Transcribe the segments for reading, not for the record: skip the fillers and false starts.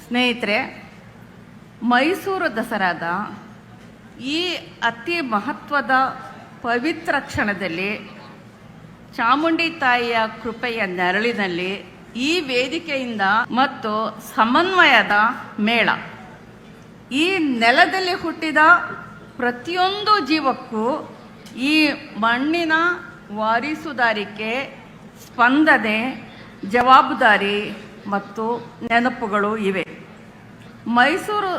ಸ್ನೇಹಿತರೆ, ಮೈಸೂರು ದಸರಾದ ಈ ಅತಿ ಮಹತ್ವದ ಪವಿತ್ರ ಕ್ಷಣದಲ್ಲಿ ಚಾಮುಂಡಿ ತಾಯಿಯ ಕೃಪೆಯ ನೆರಳಿನಲ್ಲಿ ಈ ವೇದಿಕೆಯಿಂದ ಮತ್ತು ಸಮನ್ವಯದ ಮೇಳ, ಈ ನೆಲದಲ್ಲಿ ಹುಟ್ಟಿದ ಪ್ರತಿಯೊಂದು ಜೀವಕ್ಕೂ ಈ ಮಣ್ಣಿನ ವಾರಿಸುದಾರಿಕೆ, ಸ್ಪಂದನೆ, ಜವಾಬ್ದಾರಿ ಮತ್ತು ನೆನಪುಗಳು ಇವೆ. ಮೈಸೂರು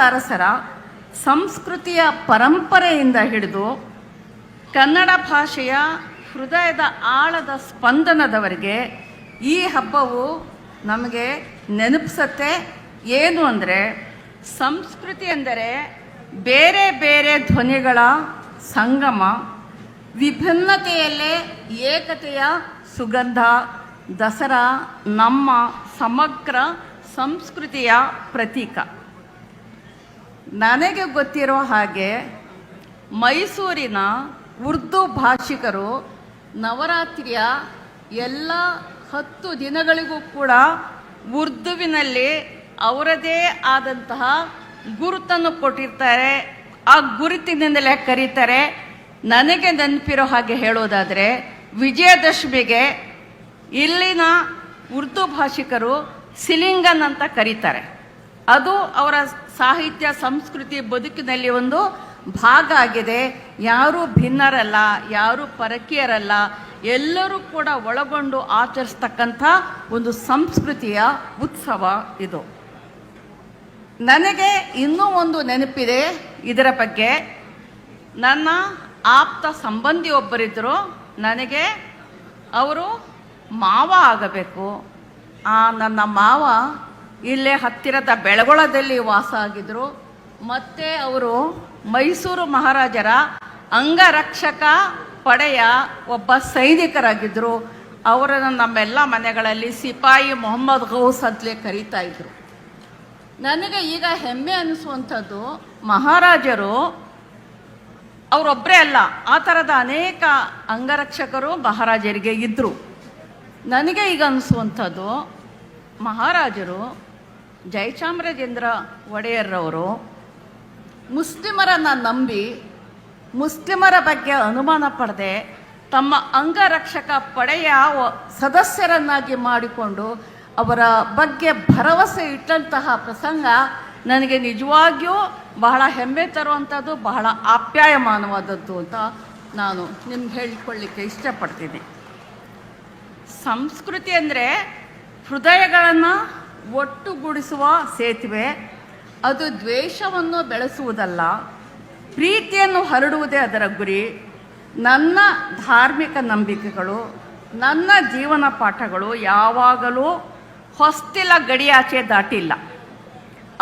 ಅರಸರ ಸಂಸ್ಕೃತಿಯ ಪರಂಪರೆಯಿಂದ ಹಿಡಿದು ಕನ್ನಡ ಭಾಷೆಯ ಹೃದಯದ ಆಳದ ಸ್ಪಂದನದವರೆಗೆ ಈ ಹಬ್ಬವು ನಮಗೆ ನೆನಪಿಸುತ್ತೆ. ಏನು ಅಂದರೆ, ಸಂಸ್ಕೃತಿ ಎಂದರೆ ಬೇರೆ ಬೇರೆ ಧ್ವನಿಗಳ ಸಂಗಮ, ವಿಭಿನ್ನತೆಯಲ್ಲೇ ಏಕತೆಯ ಸುಗಂಧ. ದಸರಾ ನಮ್ಮ ಸಮಗ್ರ ಸಂಸ್ಕೃತಿಯ ಪ್ರತೀಕ. ನನಗೆ ಗೊತ್ತಿರೋ ಹಾಗೆ ಮೈಸೂರಿನ ಉರ್ದು ಭಾಷಿಕರು ನವರಾತ್ರಿಯ ಎಲ್ಲ 10 ದಿನಗಳಿಗೂ ಕೂಡ ಉರ್ದುವಿನಲ್ಲಿ ಅವರದೇ ಆದಂತಹ ಗುರುತನ್ನು ಕೊಟ್ಟಿರ್ತಾರೆ. ಆ ಗುರುತಿನಿಂದಲೇ ಕರೀತಾರೆ. ನನಗೆ ನೆನಪಿರೋ ಹಾಗೆ ಹೇಳೋದಾದರೆ, ವಿಜಯದಶಮಿಗೆ ಇಲ್ಲಿನ ಉರ್ದು ಭಾಷಿಕರು ಸಿಲಿಂಗನ್ ಅಂತ ಕರೀತಾರೆ. ಅದು ಅವರ ಸಾಹಿತ್ಯ, ಸಂಸ್ಕೃತಿ, ಬದುಕಿನಲ್ಲಿ ಒಂದು ಭಾಗ ಆಗಿದೆ. ಯಾರೂ ಭಿನ್ನರಲ್ಲ, ಯಾರೂ ಪರಕೀಯರಲ್ಲ, ಎಲ್ಲರೂ ಕೂಡ ಒಳಗೊಂಡು ಆಚರಿಸ್ತಕ್ಕಂಥ ಒಂದು ಸಂಸ್ಕೃತಿಯ ಉತ್ಸವ ಇದು. ನನಗೆ ಇನ್ನೂ ಒಂದು ನೆನಪಿದೆ ಇದರ ಬಗ್ಗೆ. ನನ್ನ ಆಪ್ತ ಸಂಬಂಧಿ ಒಬ್ಬರಿದ್ದರು. ನನಗೆ ಅವರು ಮಾವ ಆಗಬೇಕು. ನನ್ನ ಮಾವ ಇಲ್ಲೇ ಹತ್ತಿರದ ಬೆಳಗೊಳದಲ್ಲಿ ವಾಸ ಆಗಿದ್ದರು. ಮತ್ತು ಅವರು ಮೈಸೂರು ಮಹಾರಾಜರ ಅಂಗರಕ್ಷಕ ಪಡೆಯ ಒಬ್ಬ ಸೈನಿಕರಾಗಿದ್ದರು. ಅವರನ್ನು ನಮ್ಮೆಲ್ಲ ಮನೆಗಳಲ್ಲಿ ಸಿಪಾಯಿ ಮೊಹಮ್ಮದ್ ಗೌಸ್ ಅಂತಲೇ ಕರೀತಾ ಇದ್ರು. ನನಗೆ ಈಗ ಹೆಮ್ಮೆ ಅನಿಸುವಂಥದ್ದು, ಮಹಾರಾಜರು ಅವರೊಬ್ಬರೇ ಅಲ್ಲ, ಆ ಥರದ ಅನೇಕ ಅಂಗರಕ್ಷಕರು ಮಹಾರಾಜರಿಗೆ ಇದ್ದರು. ನನಗೆ ಈಗ ಅನಿಸುವಂಥದ್ದು, ಮಹಾರಾಜರು ಜಯಚಾಮರಾಜೇಂದ್ರ ಒಡೆಯರ್ರವರು ಮುಸ್ಲಿಮರನ್ನು ನಂಬಿ, ಮುಸ್ಲಿಮರ ಬಗ್ಗೆ ಅನುಮಾನ ಪಡದೆ ತಮ್ಮ ಅಂಗರಕ್ಷಕ ಪಡೆಯ ಸದಸ್ಯರನ್ನಾಗಿ ಮಾಡಿಕೊಂಡು ಅವರ ಬಗ್ಗೆ ಭರವಸೆ ಇಟ್ಟಂತಹ ಪ್ರಸಂಗ ನನಗೆ ನಿಜವಾಗಿಯೂ ಬಹಳ ಹೆಮ್ಮೆ ತರುವಂಥದ್ದು, ಬಹಳ ಆಪ್ಯಾಯಮಾನವಾದದ್ದು ಅಂತ ನಾನು ನಿಮ್ಗೆ ಹೇಳಿಕೊಳ್ಳಿಕ್ಕೆ ಇಷ್ಟಪಡ್ತೀನಿ. ಸಂಸ್ಕೃತಿ ಅಂದರೆ ಹೃದಯಗಳನ್ನು ಒಟ್ಟುಗೂಡಿಸುವ ಸೇತುವೆ. ಅದು ದ್ವೇಷವನ್ನು ಬೆಳೆಸುವುದಲ್ಲ, ಪ್ರೀತಿಯನ್ನು ಹರಡುವುದೇ ಅದರ ಗುರಿ. ನನ್ನ ಧಾರ್ಮಿಕ ನಂಬಿಕೆಗಳು, ನನ್ನ ಜೀವನ ಪಾಠಗಳು ಯಾವಾಗಲೂ ಹೊಸ್ತಿಲ ಗಡಿಯಾಚೆ ದಾಟಿಲ್ಲ.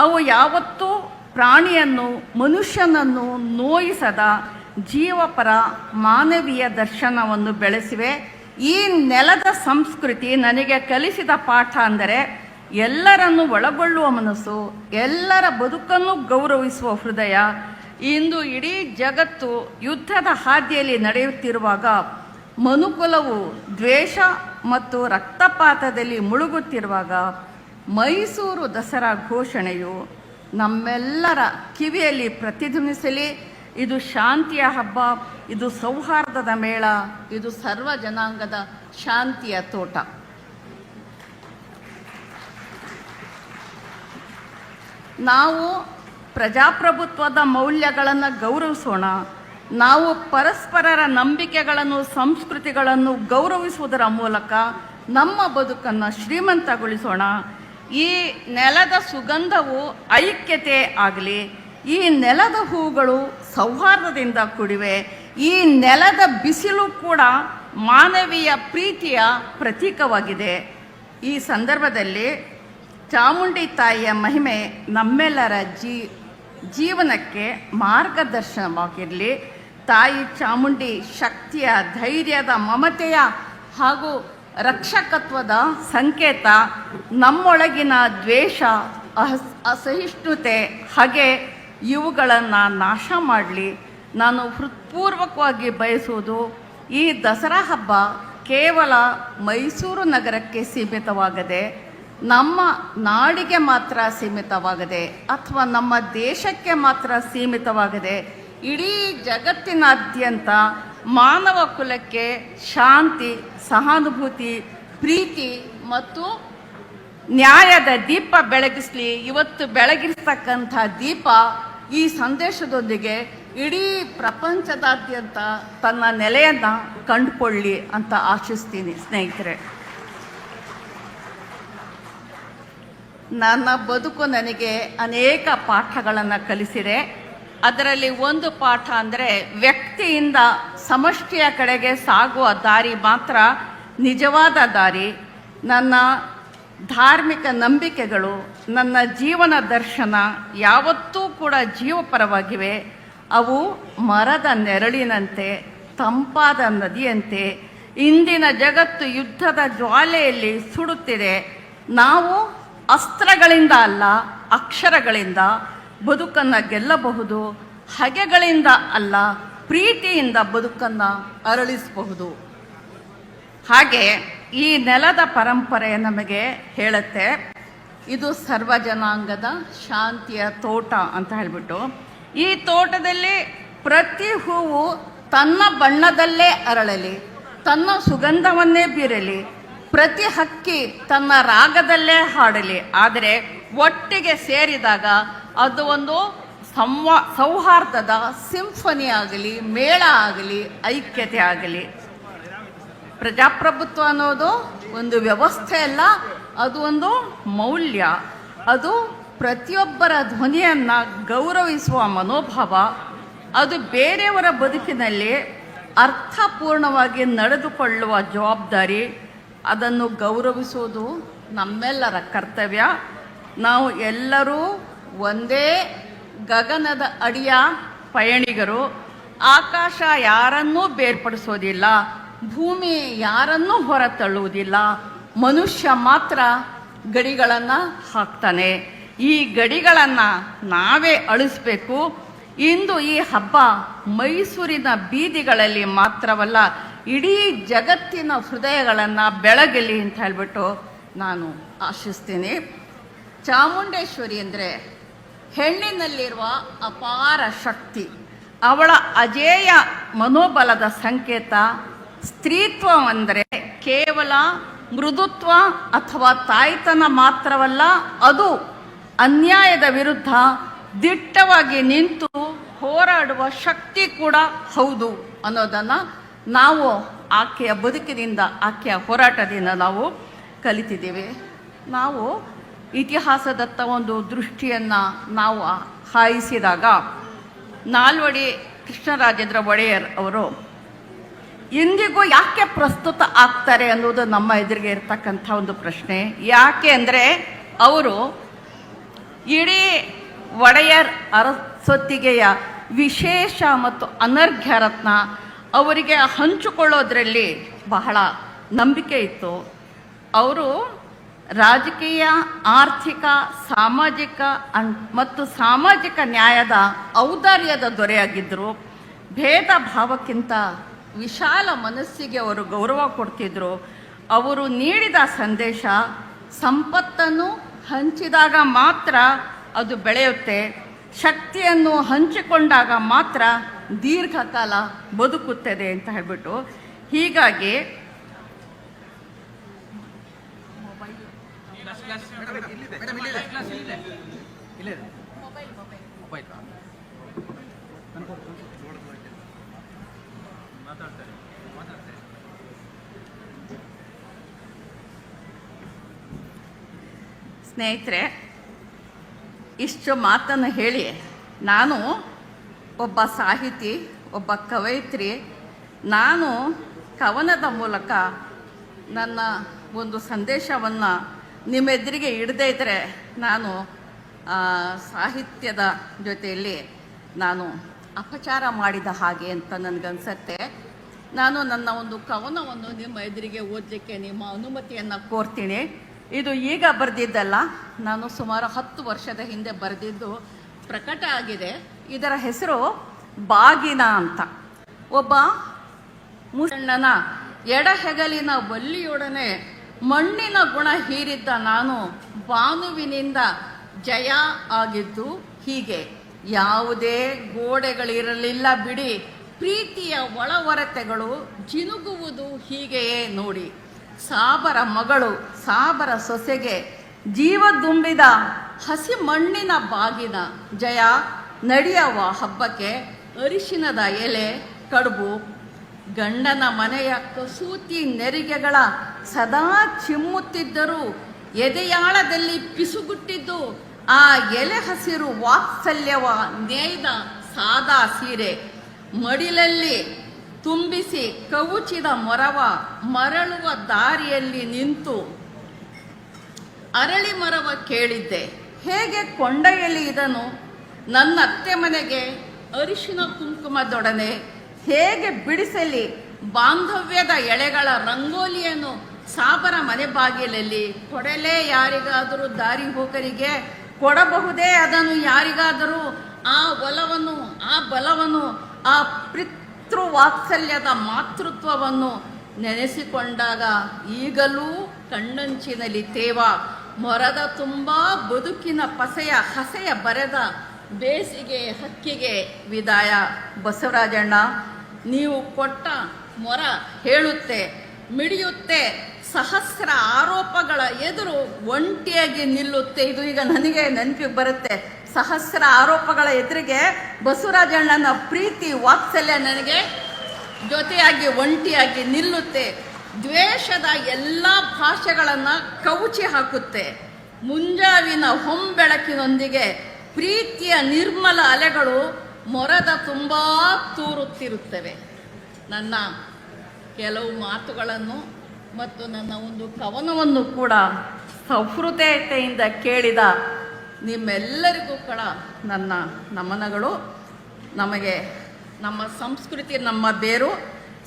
ಅವು ಯಾವತ್ತೂ ಪ್ರಾಣಿಯನ್ನು, ಮನುಷ್ಯನನ್ನು ನೋಯಿಸದ ಜೀವಪರ ಮಾನವೀಯ ದರ್ಶನವನ್ನು ಬೆಳೆಸಿವೆ. ಈ ನೆಲದ ಸಂಸ್ಕೃತಿ ನನಗೆ ಕಲಿಸಿದ ಪಾಠ ಅಂದರೆ, ಎಲ್ಲರನ್ನು ಒಳಗೊಳ್ಳುವ ಮನಸ್ಸು, ಎಲ್ಲರ ಬದುಕನ್ನು ಗೌರವಿಸುವ ಹೃದಯ. ಇಂದು ಇಡೀ ಜಗತ್ತು ಯುದ್ಧದ ಹಾದಿಯಲ್ಲಿ ನಡೆಯುತ್ತಿರುವಾಗ, ಮನುಕುಲವು ದ್ವೇಷ ಮತ್ತು ರಕ್ತಪಾತದಲ್ಲಿ ಮುಳುಗುತ್ತಿರುವಾಗ, ಮೈಸೂರು ದಸರಾ ಘೋಷಣೆಯು ನಮ್ಮೆಲ್ಲರ ಕಿವಿಯಲ್ಲಿ ಪ್ರತಿಧ್ವನಿಸಲಿ. ಇದು ಶಾಂತಿಯ ಹಬ್ಬ, ಇದು ಸೌಹಾರ್ದದ ಮೇಳ, ಇದು ಸರ್ವ ಜನಾಂಗದ ಶಾಂತಿಯ ತೋಟ. ನಾವು ಪ್ರಜಾಪ್ರಭುತ್ವದ ಮೌಲ್ಯಗಳನ್ನು ಗೌರವಿಸೋಣ. ನಾವು ಪರಸ್ಪರರ ನಂಬಿಕೆಗಳನ್ನು, ಸಂಸ್ಕೃತಿಗಳನ್ನು ಗೌರವಿಸುವುದರ ಮೂಲಕ ನಮ್ಮ ಬದುಕನ್ನು ಶ್ರೀಮಂತಗೊಳಿಸೋಣ. ಈ ನೆಲದ ಸುಗಂಧವು ಐಕ್ಯತೆ ಆಗಲಿ. ಈ ನೆಲದ ಹೂಗಳು ಸೌಹಾರ್ದದಿಂದ ಕೂಡಿವೆ. ಈ ನೆಲದ ಬಿಸಿಲು ಕೂಡ ಮಾನವೀಯ ಪ್ರೀತಿಯ ಪ್ರತೀಕವಾಗಿದೆ. ಈ ಸಂದರ್ಭದಲ್ಲಿ ಚಾಮುಂಡಿ ತಾಯಿಯ ಮಹಿಮೆ ನಮ್ಮೆಲ್ಲರ ಜೀವನಕ್ಕೆ ಮಾರ್ಗದರ್ಶನವಾಗಿರಲಿ. ತಾಯಿ ಚಾಮುಂಡಿ ಶಕ್ತಿಯ, ಧೈರ್ಯದ, ಮಮತೆಯ ಹಾಗೂ ರಕ್ಷಕತ್ವದ ಸಂಕೇತ. ನಮ್ಮೊಳಗಿನ ದ್ವೇಷ, ಅಸಹಿಷ್ಣುತೆ, ಹಾಗೆ ಇವುಗಳನ್ನು ನಾಶ ಮಾಡಲಿ. ನಾನು ಹೃತ್ಪೂರ್ವಕವಾಗಿ ಬಯಸುವುದು, ಈ ದಸರಾ ಹಬ್ಬ ಕೇವಲ ಮೈಸೂರು ನಗರಕ್ಕೆ ಸೀಮಿತವಾಗದೆ ನಮ್ಮ ನಾಡಿಗೆ ಮಾತ್ರ ಸೀಮಿತವಾಗದೆ ಅಥವಾ ನಮ್ಮ ದೇಶಕ್ಕೆ ಮಾತ್ರ ಸೀಮಿತವಾಗದೆ ಇಡೀ ಜಗತ್ತಿನಾದ್ಯಂತ ಮಾನವ ಕುಲಕ್ಕೆ ಶಾಂತಿ, ಸಹಾನುಭೂತಿ, ಪ್ರೀತಿ ಮತ್ತು ನ್ಯಾಯದ ದೀಪ ಬೆಳಗಿಸಲಿ. ಇವತ್ತು ಬೆಳಗಿರ್ತಕ್ಕಂಥ ದೀಪ ಈ ಸಂದೇಶದೊಂದಿಗೆ ಇಡೀ ಪ್ರಪಂಚದಾದ್ಯಂತ ತನ್ನ ನೆಲೆಯನ್ನು ಕಂಡುಕೊಳ್ಳಿ ಅಂತ ಆಶಿಸ್ತೀನಿ. ಸ್ನೇಹಿತರೆ, ನನ್ನ ಬದುಕು ನನಗೆ ಅನೇಕ ಪಾಠಗಳನ್ನು ಕಲಿಸಿದೆ. ಅದರಲ್ಲಿ ಒಂದು ಪಾಠ ಅಂದರೆ ವ್ಯಕ್ತಿಯಿಂದ ಸಮಷ್ಟಿಯ ಕಡೆಗೆ ಸಾಗುವ ದಾರಿ ಮಾತ್ರ ನಿಜವಾದ ದಾರಿ. ನನ್ನ ಧಾರ್ಮಿಕ ನಂಬಿಕೆಗಳು, ನನ್ನ ಜೀವನ ದರ್ಶನ ಯಾವತ್ತೂ ಕೂಡ ಜೀವಪರವಾಗಿವೆ. ಅವು ಮರದ ನೆರಳಿನಂತೆ, ತಂಪಾದ ನದಿಯಂತೆ. ಇಂದಿನ ಜಗತ್ತು ಯುದ್ಧದ ಜ್ವಾಲೆಯಲ್ಲಿ ಸುಡುತ್ತಿದೆ. ನಾವು ಅಸ್ತ್ರಗಳಿಂದ ಅಲ್ಲ, ಅಕ್ಷರಗಳಿಂದ ಬದುಕನ್ನು ಗೆಲ್ಲಬಹುದು. ಹಗೆಗಳಿಂದ ಅಲ್ಲ, ಪ್ರೀತಿಯಿಂದ ಬದುಕನ್ನು ಅರಳಿಸಬಹುದು. ಹಾಗೆ ಈ ನೆಲದ ಪರಂಪರೆ ನಮಗೆ ಹೇಳುತ್ತೆ, ಇದು ಸರ್ವಜನಾಂಗದ ಶಾಂತಿಯ ತೋಟ ಅಂತ ಹೇಳಿಬಿಟ್ಟು. ಈ ತೋಟದಲ್ಲಿ ಪ್ರತಿ ಹೂವು ತನ್ನ ಬಣ್ಣದಲ್ಲೇ ಅರಳಲಿ, ತನ್ನ ಸುಗಂಧವನ್ನೇ ಬೀರಲಿ, ಪ್ರತಿ ಹಕ್ಕಿ ತನ್ನ ರಾಗದಲ್ಲೇ ಹಾಡಲಿ. ಆದರೆ ಒಟ್ಟಿಗೆ ಸೇರಿದಾಗ ಅದು ಒಂದು ಸೌಹಾರ್ದದ ಸಿಂಫನಿ ಆಗಲಿ, ಮೇಳ ಆಗಲಿ, ಐಕ್ಯತೆ ಆಗಲಿ. ಪ್ರಜಾಪ್ರಭುತ್ವ ಅನ್ನೋದು ಒಂದು ವ್ಯವಸ್ಥೆ ಅಲ್ಲ, ಅದು ಒಂದು ಮೌಲ್ಯ. ಅದು ಪ್ರತಿಯೊಬ್ಬರ ಧ್ವನಿಯನ್ನು ಗೌರವಿಸುವ ಮನೋಭಾವ. ಅದು ಬೇರೆಯವರ ಬದುಕಿನಲ್ಲಿ ಅರ್ಥಪೂರ್ಣವಾಗಿ ನಡೆದುಕೊಳ್ಳುವ ಜವಾಬ್ದಾರಿ. ಅದನ್ನು ಗೌರವಿಸುವುದು ನಮ್ಮೆಲ್ಲರ ಕರ್ತವ್ಯ. ನಾವು ಎಲ್ಲರೂ ಒಂದೇ ಗಗನದ ಅಡಿಯ ಪಯಣಿಗರು. ಆಕಾಶ ಯಾರನ್ನೂ ಬೇರ್ಪಡಿಸೋದಿಲ್ಲ, ಭೂಮಿ ಯಾರನ್ನೂ ಹೊರತಳ್ಳುವುದಿಲ್ಲ. ಮನುಷ್ಯ ಮಾತ್ರ ಗಡಿಗಳನ್ನು ಹಾಕ್ತಾನೆ. ಈ ಗಡಿಗಳನ್ನು ನಾವೇ ಅಳಿಸ್ಬೇಕು. ಇಂದು ಈ ಹಬ್ಬ ಮೈಸೂರಿನ ಬೀದಿಗಳಲ್ಲಿ ಮಾತ್ರವಲ್ಲ, ಇಡೀ ಜಗತ್ತಿನ ಹೃದಯಗಳನ್ನು ಬೆಳಗಲಿ ಅಂತ ಹೇಳ್ಬಿಟ್ಟು ನಾನು ಆಶಿಸ್ತೀನಿ. ಚಾಮುಂಡೇಶ್ವರಿ ಅಂದರೆ ಹೆಣ್ಣಿನಲ್ಲಿರುವ ಅಪಾರ ಶಕ್ತಿ, ಅವಳ ಅಜೇಯ ಮನೋಬಲದ ಸಂಕೇತ. ಸ್ತ್ರೀತ್ವ ಅಂದರೆ ಕೇವಲ ಮೃದುತ್ವ ಅಥವಾ ತಾಯ್ತನ ಮಾತ್ರವಲ್ಲ, ಅದು ಅನ್ಯಾಯದ ವಿರುದ್ಧ ದಿಟ್ಟವಾಗಿ ನಿಂತು ಹೋರಾಡುವ ಶಕ್ತಿ ಕೂಡ ಹೌದು ಅನ್ನೋದನ್ನು ನಾವು ಆಕೆಯ ಬದುಕಿನಿಂದ, ಆಕೆಯ ಹೋರಾಟದಿಂದ ನಾವು ಕಲಿತಿದ್ದೇವೆ. ನಾವು ಇತಿಹಾಸದತ್ತ ಒಂದು ದೃಷ್ಟಿಯನ್ನು ನಾವು ಹಾಯಿಸಿದಾಗ ನಾಲ್ವಡಿ ಕೃಷ್ಣರಾಜೇಂದ್ರ ಒಡೆಯರ್ ಅವರು ಇಂದಿಗೂ ಯಾಕೆ ಪ್ರಸ್ತುತ ಆಗ್ತಾರೆ ಅನ್ನೋದು ನಮ್ಮ ಎದುರಿಗೆ ಇರ್ತಕ್ಕಂಥ ಒಂದು ಪ್ರಶ್ನೆ. ಯಾಕೆ ಅಂದರೆ ಅವರು ಇಡೀ ಒಡೆಯರ್ ಅರಸೊತ್ತಿಗೆಯ ವಿಶೇಷ ಮತ್ತು ಅನರ್ಘ್ಯ ರತ್ನ ಅವರಿಗೆ ಹಂಚಿಕೊಳ್ಳೋದ್ರಲ್ಲಿ ಬಹಳ ನಂಬಿಕೆ ಇತ್ತು. ಅವರು ರಾಜಕೀಯ, ಆರ್ಥಿಕ, ಸಾಮಾಜಿಕ ಮತ್ತು ಸಾಮಾಜಿಕ ನ್ಯಾಯದ ಔದಾರ್ಯದ ದೊರೆಯಾಗಿದ್ದರು. ಭೇದ ಭಾವಕ್ಕಿಂತ ವಿಶಾಲ ಮನಸ್ಸಿಗೆ ಅವರು ಗೌರವ ಕೊಡ್ತಿದ್ರು. ಅವರು ನೀಡಿದ ಸಂದೇಶ, ಸಂಪತ್ತನ್ನು ಹಂಚಿದಾಗ ಮಾತ್ರ ಅದು ಬೆಳೆಯುತ್ತೆ, ಶಕ್ತಿಯನ್ನು ಹಂಚಿಕೊಂಡಾಗ ಮಾತ್ರ ದೀರ್ಘಕಾಲ ಬದುಕುತ್ತದೆ ಅಂತ ಹೇಳ್ಬಿಟ್ಟು. ಹೀಗಾಗಿ ಸ್ನೇಹಿತರೆ, ಇಷ್ಟು ಮಾತನ್ನು ಹೇಳಿ ನಾನು ಒಬ್ಬ ಸಾಹಿತಿ, ಒಬ್ಬ ಕವಯಿತ್ರಿ. ನಾನು ಕವನದ ಮೂಲಕ ನನ್ನ ಒಂದು ಸಂದೇಶವನ್ನು ನಿಮ್ಮೆದುರಿಗೆ ಇಡದೇ ಇದ್ದರೆ ನಾನು ಸಾಹಿತ್ಯದ ಜೊತೆಯಲ್ಲಿ ನಾನು ಅಪಚಾರ ಮಾಡಿದ ಹಾಗೆ ಅಂತ ನನಗನ್ಸುತ್ತೆ. ನಾನು ನನ್ನ ಒಂದು ಕವನವನ್ನು ನಿಮ್ಮ ಎದುರಿಗೆ ಓದಲಿಕ್ಕೆ ನಿಮ್ಮ ಅನುಮತಿಯನ್ನು ಕೋರ್ತೀನಿ. ಇದು ಈಗ ಬರೆದಿದ್ದಲ್ಲ, ನಾನು ಸುಮಾರು 10 ವರ್ಷದ ಹಿಂದೆ ಬರೆದಿದ್ದು ಪ್ರಕಟ ಆಗಿದೆ. ಇದರ ಹೆಸರು ಬಾಗಿನ ಅಂತ. ಒಬ್ಬ ಮುಸಣ್ಣನ ಎಡಹೆಗಲಿನ ವಲ್ಲಿಯೊಡನೆ ಮಣ್ಣಿನ ಗುಣ ಹೀರಿದ್ದ ನಾನು ಭಾನುವಿನಿಂದ ಜಯ ಆಗಿದ್ದು ಹೀಗೆ. ಯಾವುದೇ ಗೋಡೆಗಳಿರಲಿಲ್ಲ ಬಿಡಿ, ಪ್ರೀತಿಯ ಒಳವರತೆಗಳು ಜಿನುಗುವುದು ಹೀಗೆಯೇ ನೋಡಿ. ಸಾಬರ ಮಗಳು ಸಾಬರ ಸೊಸೆಗೆ ಜೀವ ತುಂಬಿದ ಹಸಿ ಮಣ್ಣಿನ ಬಾಗಿನ ಜಯ. ನಡೆಯವ ಹಬ್ಬಕ್ಕೆ ಅರಿಶಿನದ ಎಲೆ ಕಡುಬು. ಗಂಡನ ಮನೆಯ ಕಸೂತಿ ನೆರಿಗೆಗಳ ಸದಾ ಚಿಮ್ಮುತ್ತಿದ್ದರೂ ಎದೆಯಾಳದಲ್ಲಿ ಪಿಸುಗುಟ್ಟಿದ್ದು ಆ ಎಲೆ ಹಸಿರು ವಾತ್ಸಲ್ಯವ ನೇಯ್ದ ಸಾದಾ ಸೀರೆ. ಮಡಿಲಲ್ಲಿ ತುಂಬಿಸಿ ಕವುಚಿದ ಮೊರವ ಮರಳುವ ದಾರಿಯಲ್ಲಿ ನಿಂತು ಅರಳಿ ಮರವ ಕೇಳಿದ್ದೆ, ಹೇಗೆ ಕೊಂಡೊಯ್ಯಲಿ ಇದನ್ನು ನನ್ನ ಅತ್ತೆ ಮನೆಗೆ ಅರಿಶಿನ ಕುಂಕುಮದೊಡನೆ, ಹೇಗೆ ಬಿಡಿಸಲಿ ಬಾಂಧವ್ಯದ ಎಳೆಗಳ ರಂಗೋಲಿಯನ್ನು ಸಾಬರ ಮನೆ ಬಾಗಿಲಲ್ಲಿ. ಕೊಡಲೇ ಯಾರಿಗಾದರೂ ದಾರಿ ಹೋಕರಿಗೆ, ಕೊಡಬಹುದೇ ಅದನ್ನು ಯಾರಿಗಾದರೂ. ಆ ಒಲವನ್ನು, ಆ ಬಲವನ್ನು, ಆ ಪಿತೃವಾತ್ಸಲ್ಯದ ಮಾತೃತ್ವವನ್ನು ನೆನೆಸಿಕೊಂಡಾಗ ಈಗಲೂ ಕಣ್ಣಂಚಿನಲ್ಲಿ ತೇವ. ಮೊರದ ತುಂಬ ಬದುಕಿನ ಪಸೆಯ ಹಸೆಯ ಬರೆದ ಬೇಸಿಗೆ ಹಕ್ಕಿಗೆ ವಿದಾಯ. ಬಸವರಾಜಣ್ಣ, ನೀವು ಕೊಟ್ಟ ಮೊರ ಹೇಳುತ್ತೆ, ಮಿಡಿಯುತ್ತೆ, ಸಹಸ್ರ ಆರೋಪಗಳ ಎದುರು ಒಂಟಿಯಾಗಿ ನಿಲ್ಲುತ್ತೆ. ಇದು ಈಗ ನನಗೆ ನೆನಪಿಗೆ ಬರುತ್ತೆ. ಸಹಸ್ರ ಆರೋಪಗಳ ಎದುರಿಗೆ ಬಸವರಾಜಣ್ಣನ ಪ್ರೀತಿ ವಾತ್ಸಲ್ಯ ನನಗೆ ಜೊತೆಯಾಗಿ ಒಂಟಿಯಾಗಿ ನಿಲ್ಲುತ್ತೆ. ದ್ವೇಷದ ಎಲ್ಲ ಭಾಷೆಗಳನ್ನು ಕವುಚಿ ಹಾಕುತ್ತೆ. ಮುಂಜಾವಿನ ಹೊಂಬೆಳಕಿನೊಂದಿಗೆ ಪ್ರೀತಿಯ ನಿರ್ಮಲ ಅಲೆಗಳು ಮೊರದ ತುಂಬ ತೂರುತ್ತಿರುತ್ತವೆ. ನನ್ನ ಕೆಲವು ಮಾತುಗಳನ್ನು ಮತ್ತು ನನ್ನ ಒಂದು ಕವನವನ್ನು ಕೂಡ ಸಹೃದಯತೆಯಿಂದ ಕೇಳಿದ ನಿಮ್ಮೆಲ್ಲರಿಗೂ ಕೂಡ ನನ್ನ ನಮನಗಳು. ನಮಗೆ ನಮ್ಮ ಸಂಸ್ಕೃತಿ ನಮ್ಮ ಬೇರು,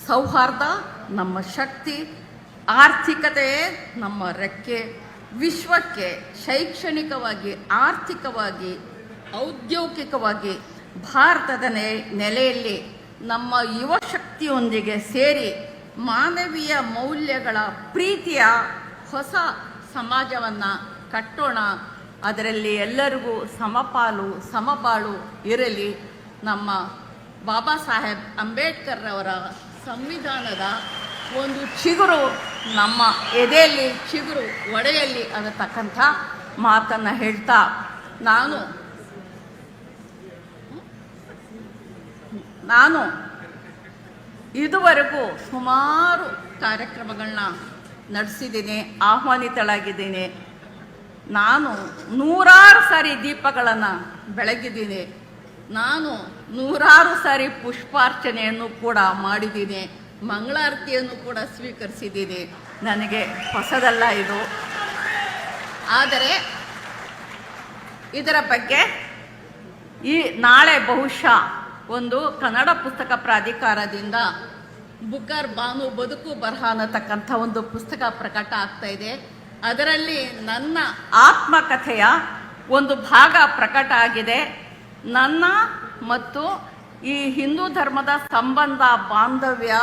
ಸೌಹಾರ್ದ ನಮ್ಮ ಶಕ್ತಿ, ಆರ್ಥಿಕತೆಯೇ ನಮ್ಮ ರೆಕ್ಕೆ. ವಿಶ್ವಕ್ಕೆ ಶೈಕ್ಷಣಿಕವಾಗಿ, ಆರ್ಥಿಕವಾಗಿ, ಔದ್ಯೋಗಿಕವಾಗಿ ಭಾರತದ ನೆಲೆಯಲ್ಲಿ ನಮ್ಮ ಯುವ ಶಕ್ತಿಯೊಂದಿಗೆ ಸೇರಿ ಮಾನವೀಯ ಮೌಲ್ಯಗಳ ಪ್ರೀತಿಯ ಹೊಸ ಸಮಾಜವನ್ನು ಕಟ್ಟೋಣ. ಅದರಲ್ಲಿ ಎಲ್ಲರಿಗೂ ಸಮಪಾಲು ಸಮಬಾಳು ಇರಲಿ. ನಮ್ಮ ಬಾಬಾ ಸಾಹೇಬ್ ಅಂಬೇಡ್ಕರ್ ಅವರ ಸಂವಿಧಾನದ ಒಂದು ಚಿಗುರು ನಮ್ಮ ಎದೆಯಲ್ಲಿ ಚಿಗುರು ಒಡೆಯಲ್ಲಿ ಅನ್ನತಕ್ಕಂಥ ಮಾತನ್ನು ಹೇಳ್ತಾ ನಾನು ಇದುವರೆಗೂ ಸುಮಾರು ಕಾರ್ಯಕ್ರಮಗಳನ್ನ ನಡೆಸಿದ್ದೀನಿ, ಆಹ್ವಾನಿತಳಾಗಿದ್ದೀನಿ. ನಾನು 100 ಸಾರಿ ದೀಪಗಳನ್ನು ಬೆಳಗಿದ್ದೀನಿ. ನಾನು 100 ಸಾರಿ ಪುಷ್ಪಾರ್ಚನೆಯನ್ನು ಕೂಡ ಮಾಡಿದ್ದೀನಿ, ಮಂಗಳಾರತಿಯನ್ನು ಕೂಡ ಸ್ವೀಕರಿಸಿದ್ದೀನಿ. ನನಗೆ ಹೊಸದಲ್ಲ ಇದು. ಆದರೆ ಇದರ ಬಗ್ಗೆ ನಾಳೆ ಬಹುಶಃ ಒಂದು ಕನ್ನಡ ಪುಸ್ತಕ ಪ್ರಾಧಿಕಾರದಿಂದ ಬುಕ್ಕರ್ ಬಾನು ಬದುಕು ಬರಹ ಅನ್ನತಕ್ಕಂಥ ಒಂದು ಪುಸ್ತಕ ಪ್ರಕಟ ಆಗ್ತಾ ಇದೆ. ಅದರಲ್ಲಿ ನನ್ನ ಆತ್ಮಕಥೆಯ ಒಂದು ಭಾಗ ಪ್ರಕಟ ಆಗಿದೆ. ನನ್ನ ಮತ್ತು ಈ ಹಿಂದೂ ಧರ್ಮದ ಸಂಬಂಧ ಬಾಂಧವ್ಯ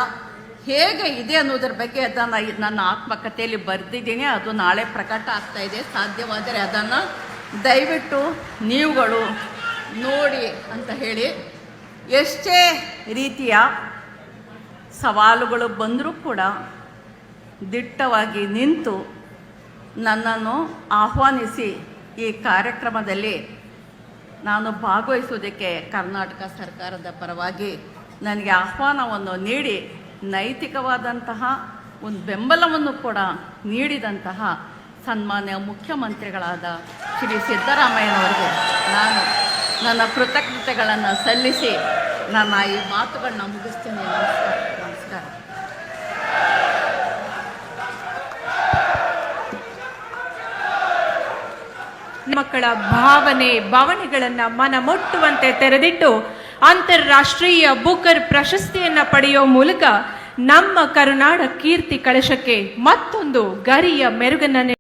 ಹೇಗೆ ಇದೆ ಅನ್ನೋದ್ರ ಬಗ್ಗೆ ಅದನ್ನು ನನ್ನ ಆತ್ಮಕಥೆಯಲ್ಲಿ ಬರೆದಿದ್ದೀನಿ. ಅದು ನಾಳೆ ಪ್ರಕಟ ಆಗ್ತಾ ಇದೆ. ಸಾಧ್ಯವಾದರೆ ಅದನ್ನು ದಯವಿಟ್ಟು ನೀವುಗಳು ನೋಡಿ ಅಂತ ಹೇಳಿ, ಎಷ್ಟೇ ರೀತಿಯ ಸವಾಲುಗಳು ಬಂದರೂ ಕೂಡ ದಿಟ್ಟವಾಗಿ ನಿಂತು ನನ್ನನ್ನು ಆಹ್ವಾನಿಸಿ ಈ ಕಾರ್ಯಕ್ರಮದಲ್ಲಿ ನಾನು ಭಾಗವಹಿಸುವುದಕ್ಕೆ ಕರ್ನಾಟಕ ಸರ್ಕಾರದ ಪರವಾಗಿ ನನಗೆ ಆಹ್ವಾನವನ್ನು ನೀಡಿ ನೈತಿಕವಾದಂತಹ ಒಂದು ಬೆಂಬಲವನ್ನು ಕೂಡ ನೀಡಿದಂತಹ ಸನ್ಮಾನ್ಯ ಮುಖ್ಯಮಂತ್ರಿಗಳಾದ ಶ್ರೀ ಸಿದ್ದರಾಮಯ್ಯನವರಿಗೆ ನಾನು ನನ್ನ ಕೃತಜ್ಞತೆಗಳನ್ನು ಸಲ್ಲಿಸಿ ನನ್ನ ಈ ಮಾತುಗಳನ್ನ ಮುಗಿಸ್ತೀನಿ. ನಮಸ್ಕಾರ. ಮಕ್ಕಳ ಭಾವನೆಗಳನ್ನು ಮನಮುಟ್ಟುವಂತೆ ತೆರೆದಿಟ್ಟು ಅಂತಾರಾಷ್ಟ್ರೀಯ ಬುಕರ್ ಪ್ರಶಸ್ತಿಯನ್ನು ಪಡೆಯುವ ಮೂಲಕ ನಮ್ಮ ಕರುನಾಡ ಕೀರ್ತಿ ಕಳಶಕ್ಕೆ ಮತ್ತೊಂದು ಗರಿಯ ಮೆರುಗನ್ನು